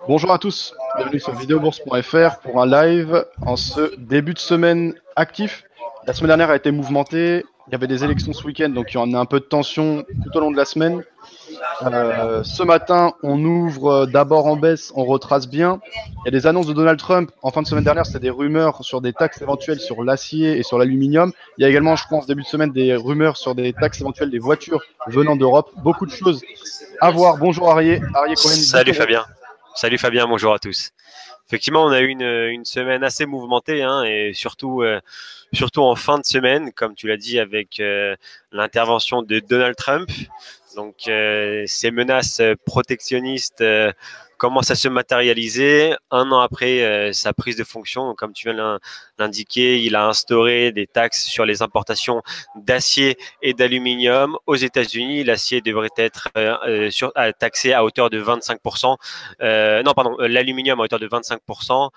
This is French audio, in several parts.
Bonjour à tous, bienvenue sur vidéobourse.fr pour un live en ce début de semaine actif. La semaine dernière a été mouvementée, il y avait des élections ce week-end, donc il y en a un peu de tension tout au long de la semaine. Ce matin, on ouvre d'abord en baisse, on retrace bien. Il y a des annonces de Donald Trump. En fin de semaine dernière, c'était des rumeurs sur des taxes éventuelles sur l'acier et sur l'aluminium. Il y a également, je pense, début de semaine, des rumeurs sur des taxes éventuelles des voitures venant d'Europe. Beaucoup de choses à voir. Bonjour Arié Cohen Salut d'Itoro. Fabien. Salut Fabien, bonjour à tous. Effectivement, on a eu une semaine assez mouvementée, hein, et surtout en fin de semaine, comme tu l'as dit, avec l'intervention de Donald Trump. Donc, ces menaces protectionnistes commencent à se matérialiser. Un an après sa prise de fonction, donc, comme tu viens de l'indiquer, il a instauré des taxes sur les importations d'acier et d'aluminium aux États-Unis. L'acier devrait être taxé à hauteur de 25%. Non, pardon, l'aluminium à hauteur de 25%.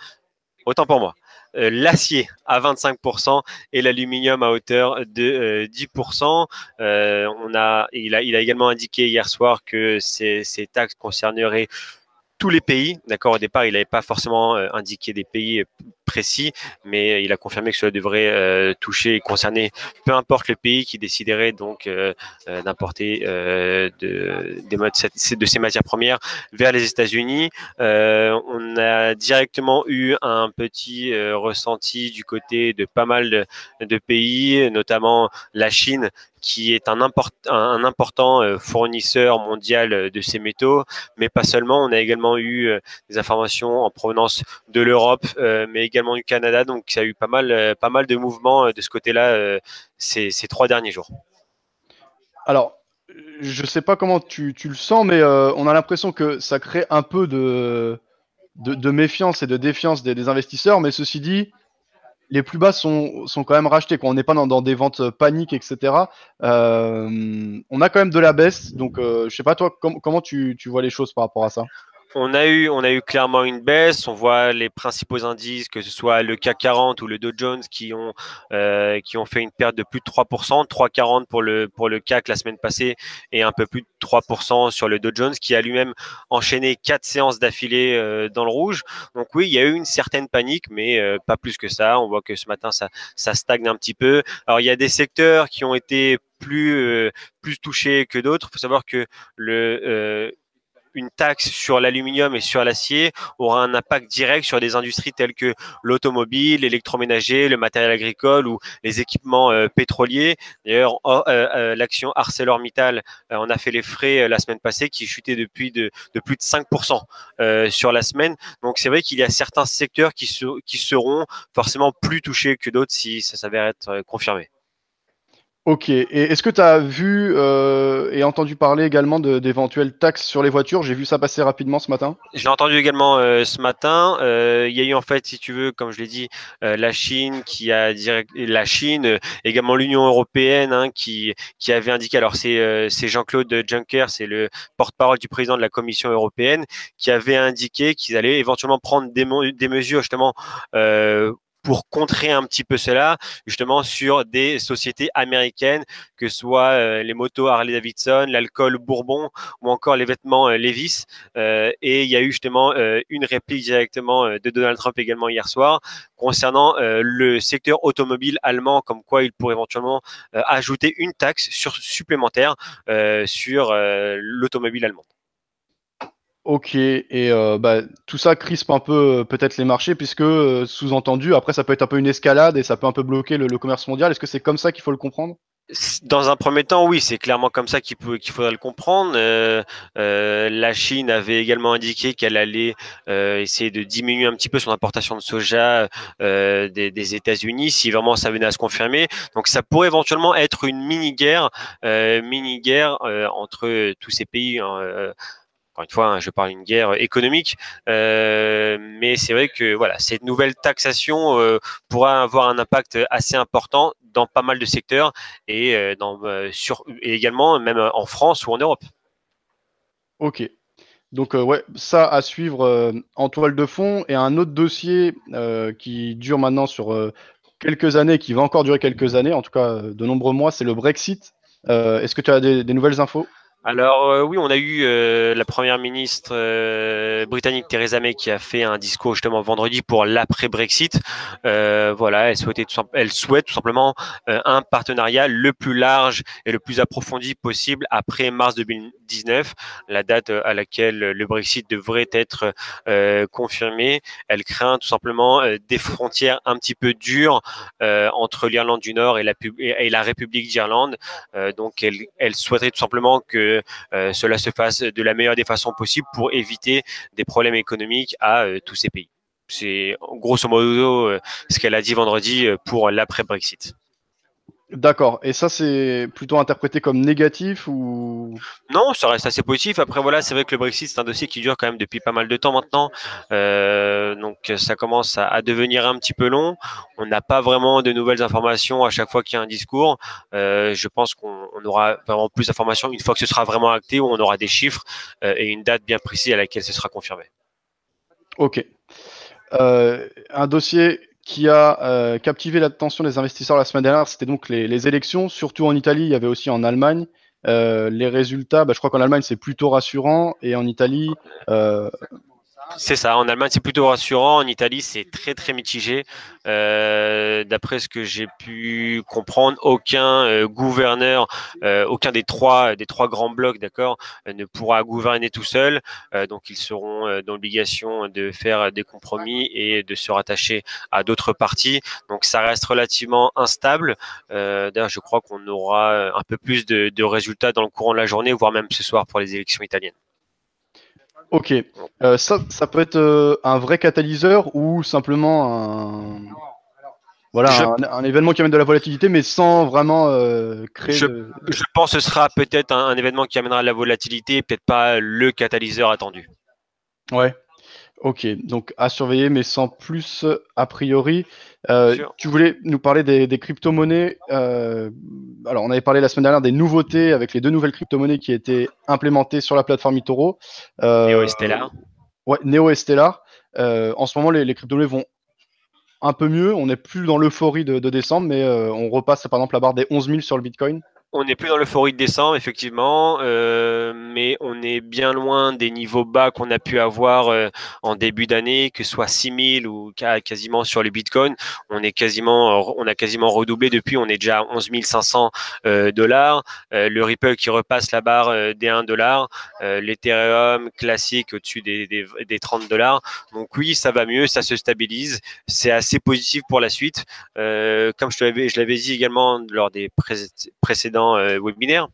Autant pour moi. L'acier à 25% et l'aluminium à hauteur de 10%. Il a également indiqué hier soir que ces taxes concerneraient tous les pays. D'accord, au départ, il n'avait pas forcément indiqué des pays précis, mais il a confirmé que cela devrait toucher et concerner peu importe le pays qui déciderait donc d'importer de ces matières premières vers les États-Unis. On a directement eu un petit ressenti du côté de pas mal de pays, notamment la Chine, qui est un important fournisseur mondial de ces métaux, mais pas seulement. On a également eu des informations en provenance de l'Europe, mais également du Canada. Donc, ça a eu pas mal de mouvements de ce côté-là ces 3 derniers jours. Alors, je ne sais pas comment tu le sens, mais on a l'impression que ça crée un peu de méfiance et de défiance des investisseurs. Mais ceci dit, les plus bas sont quand même rachetés. Quoi. On n'est pas dans des ventes paniques, etc. On a quand même de la baisse. Donc, je sais pas, toi, comment tu vois les choses par rapport à ça? On a eu clairement une baisse. On voit les principaux indices, que ce soit le CAC 40 ou le Dow Jones, qui ont fait une perte de plus de 3%, 3,40 pour le CAC la semaine passée et un peu plus de 3% sur le Dow Jones, qui a lui-même enchaîné 4 séances d'affilée dans le rouge. Donc oui, il y a eu une certaine panique, mais pas plus que ça. On voit que ce matin, ça stagne un petit peu. Alors, il y a des secteurs qui ont été plus touchés que d'autres. Il faut savoir que une taxe sur l'aluminium et sur l'acier aura un impact direct sur des industries telles que l'automobile, l'électroménager, le matériel agricole ou les équipements pétroliers. D'ailleurs, l'action ArcelorMittal en a fait les frais la semaine passée, qui chutait de plus de 5% sur la semaine. Donc, c'est vrai qu'il y a certains secteurs qui seront forcément plus touchés que d'autres si ça s'avère être confirmé. Ok. Et est-ce que tu as vu et entendu parler également d'éventuelles taxes sur les voitures? J'ai vu ça passer rapidement ce matin. J'ai entendu également ce matin, il y a eu en fait, si tu veux, comme je l'ai dit, la Chine également l'Union européenne, hein, qui avait indiqué. Alors c'est Jean-Claude Juncker, c'est le porte-parole du président de la Commission européenne, qui avait indiqué qu'ils allaient éventuellement prendre des mesures justement pour contrer un petit peu cela, justement sur des sociétés américaines, que ce soit les motos Harley-Davidson, l'alcool Bourbon ou encore les vêtements Levi's. Et il y a eu justement une réplique directement de Donald Trump également hier soir concernant le secteur automobile allemand, comme quoi il pourrait éventuellement ajouter une taxe supplémentaire sur l'automobile allemande. Ok, et bah, tout ça crispe un peu peut-être les marchés, puisque sous-entendu, après ça peut être un peu une escalade et ça peut un peu bloquer le commerce mondial. Est-ce que c'est comme ça qu'il faut le comprendre? Dans un premier temps, oui, c'est clairement comme ça qu'il faudra le comprendre. La Chine avait également indiqué qu'elle allait essayer de diminuer un petit peu son importation de soja des États-Unis, si vraiment ça venait à se confirmer. Donc, ça pourrait éventuellement être une mini-guerre entre tous ces pays, hein, encore une fois, hein, je parle d'une guerre économique, mais c'est vrai que voilà, cette nouvelle taxation pourra avoir un impact assez important dans pas mal de secteurs et, et également même en France ou en Europe. Ok. Donc ouais, ça à suivre en toile de fond. Et un autre dossier qui dure maintenant sur quelques années, qui va encore durer quelques années, en tout cas de nombreux mois, c'est le Brexit. Est-ce que tu as des nouvelles infos? Alors oui, on a eu la première ministre britannique Theresa May qui a fait un discours justement vendredi pour l'après-Brexit. Voilà, elle souhaite tout simplement un partenariat le plus large et le plus approfondi possible après mars 2019, la date à laquelle le Brexit devrait être confirmé. Elle craint tout simplement des frontières un petit peu dures entre l'Irlande du Nord et la République d'Irlande. Donc elle souhaiterait tout simplement que cela se fasse de la meilleure des façons possibles pour éviter des problèmes économiques à tous ces pays. C'est grosso modo ce qu'elle a dit vendredi pour l'après-Brexit. D'accord. Et ça, c'est plutôt interprété comme négatif ou... Non, ça reste assez positif. Après, voilà, c'est vrai que le Brexit, c'est un dossier qui dure quand même depuis pas mal de temps maintenant. Donc, ça commence à devenir un petit peu long. On n'a pas vraiment de nouvelles informations à chaque fois qu'il y a un discours. Je pense qu'on aura vraiment plus d'informations une fois que ce sera vraiment acté, où on aura des chiffres et une date bien précise à laquelle ce sera confirmé. Ok. Un dossier qui a captivé l'attention des investisseurs la semaine dernière, c'était donc les élections, surtout en Italie, il y avait aussi en Allemagne. Les résultats, je crois qu'en Allemagne, c'est plutôt rassurant, et en Italie, C'est ça. En Allemagne, c'est plutôt rassurant. En Italie, c'est très très mitigé. D'après ce que j'ai pu comprendre, aucun gouverneur, aucun des trois grands blocs, d'accord, ne pourra gouverner tout seul. Donc, ils seront dans l'obligation de faire des compromis et de se rattacher à d'autres partis. Donc, ça reste relativement instable. D'ailleurs, je crois qu'on aura un peu plus de résultats dans le courant de la journée, voire même ce soir pour les élections italiennes. ok. Ça peut être un vrai catalyseur ou simplement Je un événement qui amène de la volatilité, mais sans vraiment créer Je, de... je pense que ce sera peut-être un événement qui amènera de la volatilité, peut-être pas le catalyseur attendu. Ouais. Ok, donc à surveiller, mais sans plus a priori. Bien sûr. Tu voulais nous parler des crypto-monnaies. Alors, on avait parlé la semaine dernière des nouveautés avec les deux nouvelles crypto-monnaies qui étaient implémentées sur la plateforme eToro. Neo Euh, et Stellar. ouais, Neo et Stellar. En ce moment, les crypto-monnaies vont un peu mieux. On n'est plus dans l'euphorie de décembre, mais on repasse par exemple la barre des 11 000 sur le Bitcoin. On n'est plus dans l'euphorie de décembre, effectivement, mais on est bien loin des niveaux bas qu'on a pu avoir en début d'année, que ce soit 6000 ou quasiment sur le Bitcoin. On a quasiment redoublé depuis, on est déjà à 11 500 dollars. Le Ripple qui repasse la barre des 1 dollar. L'Ethereum classique au-dessus des 30 dollars. Donc oui, ça va mieux, ça se stabilise. C'est assez positif pour la suite. Comme je l'avais dit également lors des précédents webinaires,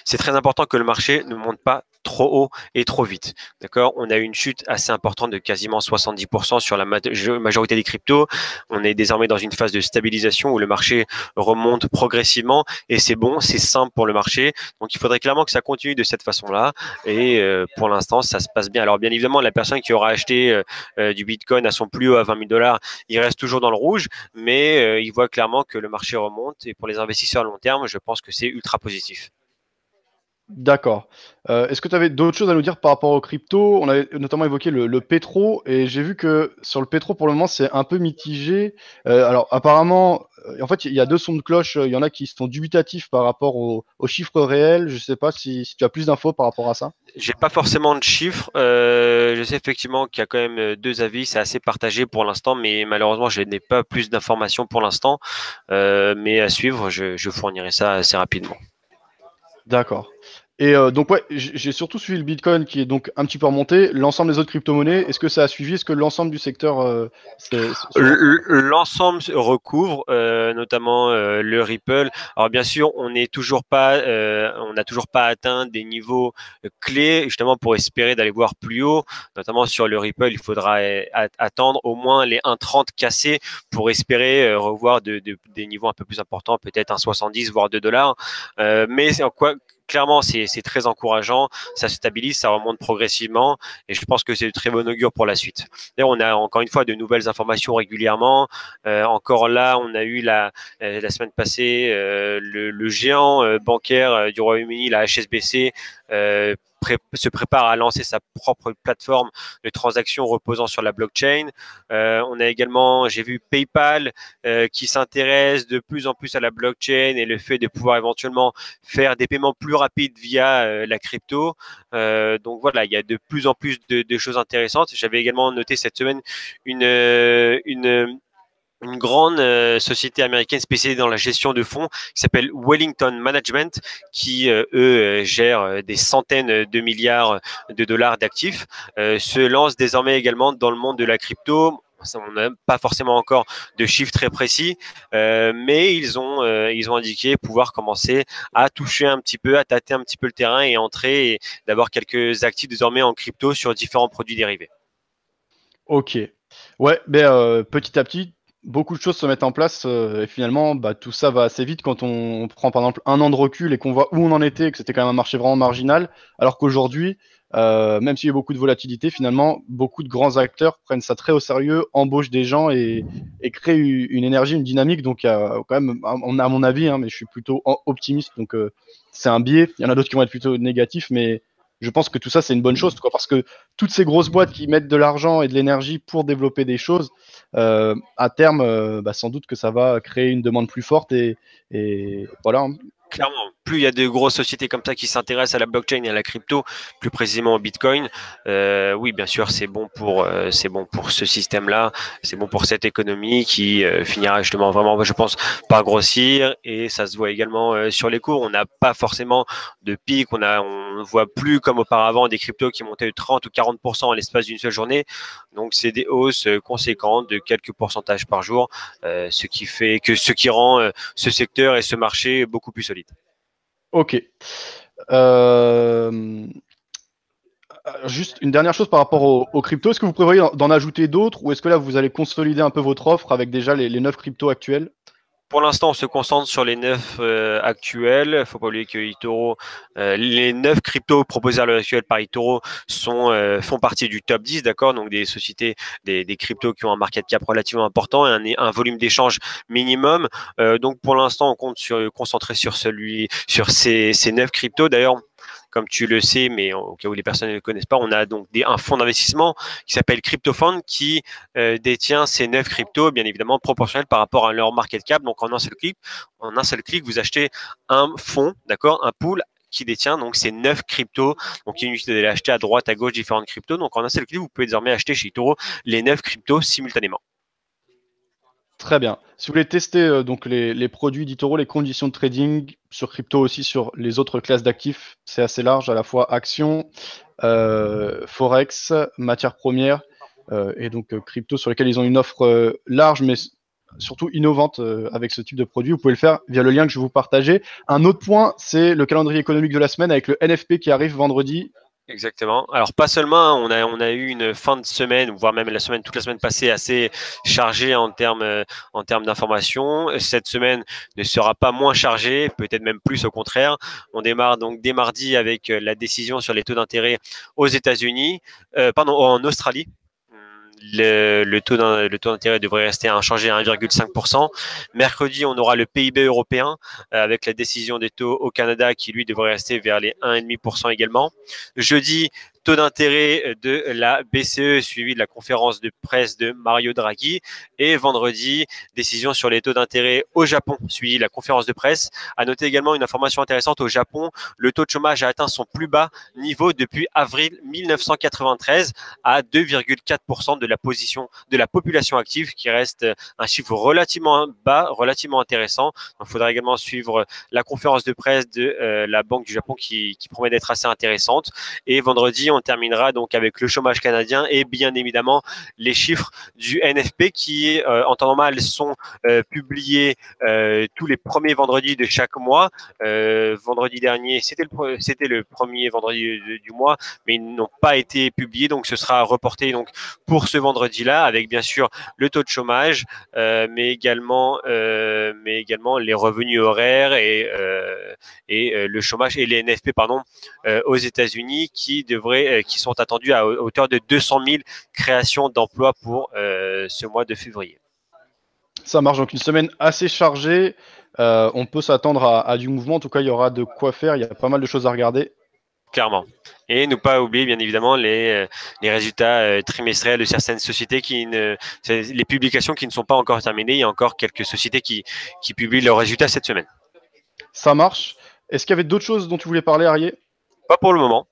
c'est très important que le marché ne monte pas trop haut et trop vite. D'accord? On a eu une chute assez importante de quasiment 70% sur la majorité des cryptos. On est désormais dans une phase de stabilisation où le marché remonte progressivement et c'est bon, c'est simple pour le marché. Donc il faudrait clairement que ça continue de cette façon-là et pour l'instant ça se passe bien. Alors bien évidemment la personne qui aura acheté du Bitcoin à son plus haut à 20 000 dollars, il reste toujours dans le rouge, mais il voit clairement que le marché remonte et pour les investisseurs à long terme, je pense que c'est ultra positif. D'accord. Est-ce que tu avais d'autres choses à nous dire par rapport aux cryptos? On avait notamment évoqué le pétro, et j'ai vu que sur le pétro, pour le moment, c'est un peu mitigé. Alors, apparemment, en fait, il y a deux sons de cloche. Il y en a qui sont dubitatifs par rapport aux chiffres réels. Je sais pas si tu as plus d'infos par rapport à ça. J'ai pas forcément de chiffres. Je sais effectivement qu'il y a quand même deux avis. C'est assez partagé pour l'instant, mais malheureusement, je n'ai pas plus d'informations pour l'instant. Mais à suivre, je fournirai ça assez rapidement. D'accord. Et donc, ouais, j'ai surtout suivi le Bitcoin qui est donc un petit peu remonté. L'ensemble des autres crypto-monnaies, est-ce que ça a suivi? Est-ce que l'ensemble du secteur se renforce? L'ensemble recouvre notamment le Ripple. Alors bien sûr, on n'a toujours pas atteint des niveaux clés justement pour espérer d'aller voir plus haut. Notamment sur le Ripple, il faudra attendre au moins les 1,30 cassés pour espérer revoir des niveaux un peu plus importants, peut-être 1,70 voire 2 dollars. Mais clairement, c'est très encourageant. Ça se stabilise, ça remonte progressivement, et je pense que c'est de très bon augure pour la suite. D'ailleurs, on a encore une fois de nouvelles informations régulièrement. Encore là, on a eu la semaine passée le géant bancaire du Royaume-Uni, la HSBC, se prépare à lancer sa propre plateforme de transactions reposant sur la blockchain. On a également, j'ai vu PayPal qui s'intéresse de plus en plus à la blockchain et le fait de pouvoir éventuellement faire des paiements plus rapides via la crypto. Donc voilà, il y a de plus en plus de choses intéressantes. J'avais également noté cette semaine une grande société américaine spécialisée dans la gestion de fonds qui s'appelle Wellington Management, qui gère des centaines de milliards de dollars d'actifs, se lance désormais également dans le monde de la crypto. On n'a pas forcément encore de chiffres très précis, mais ils ont indiqué pouvoir commencer à toucher un petit peu, à tâter un petit peu le terrain et entrer et d'avoir quelques actifs désormais en crypto sur différents produits dérivés. Ok. Ouais, petit à petit, beaucoup de choses se mettent en place et finalement, tout ça va assez vite quand on prend par exemple un an de recul et qu'on voit où on en était, que c'était quand même un marché vraiment marginal, alors qu'aujourd'hui, même s'il y a beaucoup de volatilité, finalement, beaucoup de grands acteurs prennent ça très au sérieux, embauchent des gens et créent une énergie, une dynamique. Donc, quand même, à mon avis, hein, mais je suis plutôt optimiste, donc c'est un biais. Il y en a d'autres qui vont être plutôt négatifs, mais je pense que tout ça, c'est une bonne chose, quoi, parce que toutes ces grosses boîtes qui mettent de l'argent et de l'énergie pour développer des choses, à terme, sans doute que ça va créer une demande plus forte et voilà. Clairement, plus il y a de grosses sociétés comme ça qui s'intéressent à la blockchain et à la crypto, plus précisément au Bitcoin, oui, bien sûr, c'est bon pour ce système-là, c'est bon pour cette économie qui finira justement vraiment, je pense, par grossir. Et ça se voit également sur les cours. On n'a pas forcément de pic, on ne voit plus comme auparavant des cryptos qui montaient de 30 ou 40% à l'espace d'une seule journée. Donc, c'est des hausses conséquentes de quelques pourcentages par jour, ce qui rend ce secteur et ce marché beaucoup plus solide. Ok. Juste une dernière chose par rapport aux cryptos. Est-ce que vous prévoyez d'en ajouter d'autres ou est-ce que là vous allez consolider un peu votre offre avec déjà les 9 cryptos actuels? Pour l'instant, on se concentre sur les 9 actuels. Il ne faut pas oublier que eToro, les 9 cryptos proposés à l'heure actuelle par eToro font partie du top 10, d'accord? Donc des sociétés, des cryptos qui ont un market cap relativement important et un volume d'échange minimum. Donc pour l'instant, on compte concentrer sur ces 9 cryptos. D'ailleurs, comme tu le sais, mais au cas où les personnes ne le connaissent pas, on a donc un fonds d'investissement qui s'appelle CryptoFund qui détient ces 9 cryptos, bien évidemment proportionnels par rapport à leur market cap. Donc en un seul clic, vous achetez un fonds, d'accord, un pool qui détient donc ces 9 cryptos. Donc il est inutile d'aller acheter à droite, à gauche différentes cryptos. Donc en un seul clic, vous pouvez désormais acheter chez eToro les 9 cryptos simultanément. Très bien. Si vous voulez tester donc les produits d'eToro, les conditions de trading sur crypto aussi sur les autres classes d'actifs, c'est assez large, à la fois actions, forex, matières premières et donc crypto sur lesquels ils ont une offre large mais surtout innovante avec ce type de produit. Vous pouvez le faire via le lien que je vais vous partager. Un autre point, c'est le calendrier économique de la semaine avec le NFP qui arrive vendredi. Exactement. Alors pas seulement, hein, on a eu une fin de semaine, voire même toute la semaine passée assez chargée en termes d'informations. Cette semaine ne sera pas moins chargée, peut-être même plus au contraire. On démarre donc dès mardi avec la décision sur les taux d'intérêt aux États-Unis, en Australie. Le taux d'intérêt devrait rester inchangé à 1,5%. Mercredi, on aura le PIB européen avec la décision des taux au Canada qui, lui, devrait rester vers les 1,5% également. Jeudi, taux d'intérêt de la BCE suivi de la conférence de presse de Mario Draghi. Et vendredi, décision sur les taux d'intérêt au Japon suivi de la conférence de presse. À noter également une information intéressante au Japon, le taux de chômage a atteint son plus bas niveau depuis avril 1993 à 2,4% de la population active, qui reste un chiffre relativement bas, relativement intéressant. Il faudra également suivre la conférence de presse de la Banque du Japon qui promet d'être assez intéressante. Et vendredi, on terminera donc avec le chômage canadien et bien évidemment les chiffres du NFP qui, en temps normal, sont publiés tous les premiers vendredis de chaque mois. Vendredi dernier, c'était le premier vendredi du mois, mais ils n'ont pas été publiés, donc ce sera reporté donc pour ce vendredi-là, avec bien sûr le taux de chômage, mais également les revenus horaires et le chômage et les NFP aux États-Unis qui sont attendus à hauteur de 200 000 créations d'emplois pour ce mois de février. Ça marche, donc une semaine assez chargée. On peut s'attendre à du mouvement. En tout cas, il y aura de quoi faire. Il y a pas mal de choses à regarder. clairement. Et ne pas oublier, bien évidemment, les résultats trimestriels de certaines sociétés les publications qui ne sont pas encore terminées. Il y a encore quelques sociétés qui publient leurs résultats cette semaine. Ça marche. Est-ce qu'il y avait d'autres choses dont tu voulais parler, Arié? Pas pour le moment.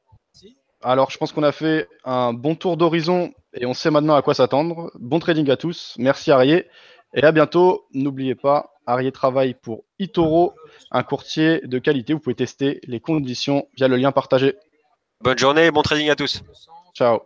Alors, je pense qu'on a fait un bon tour d'horizon et on sait maintenant à quoi s'attendre. Bon trading à tous. Merci, Arié. Et à bientôt. N'oubliez pas, Arié travaille pour eToro, un courtier de qualité. Vous pouvez tester les conditions via le lien partagé. Bonne journée et bon trading à tous. Ciao.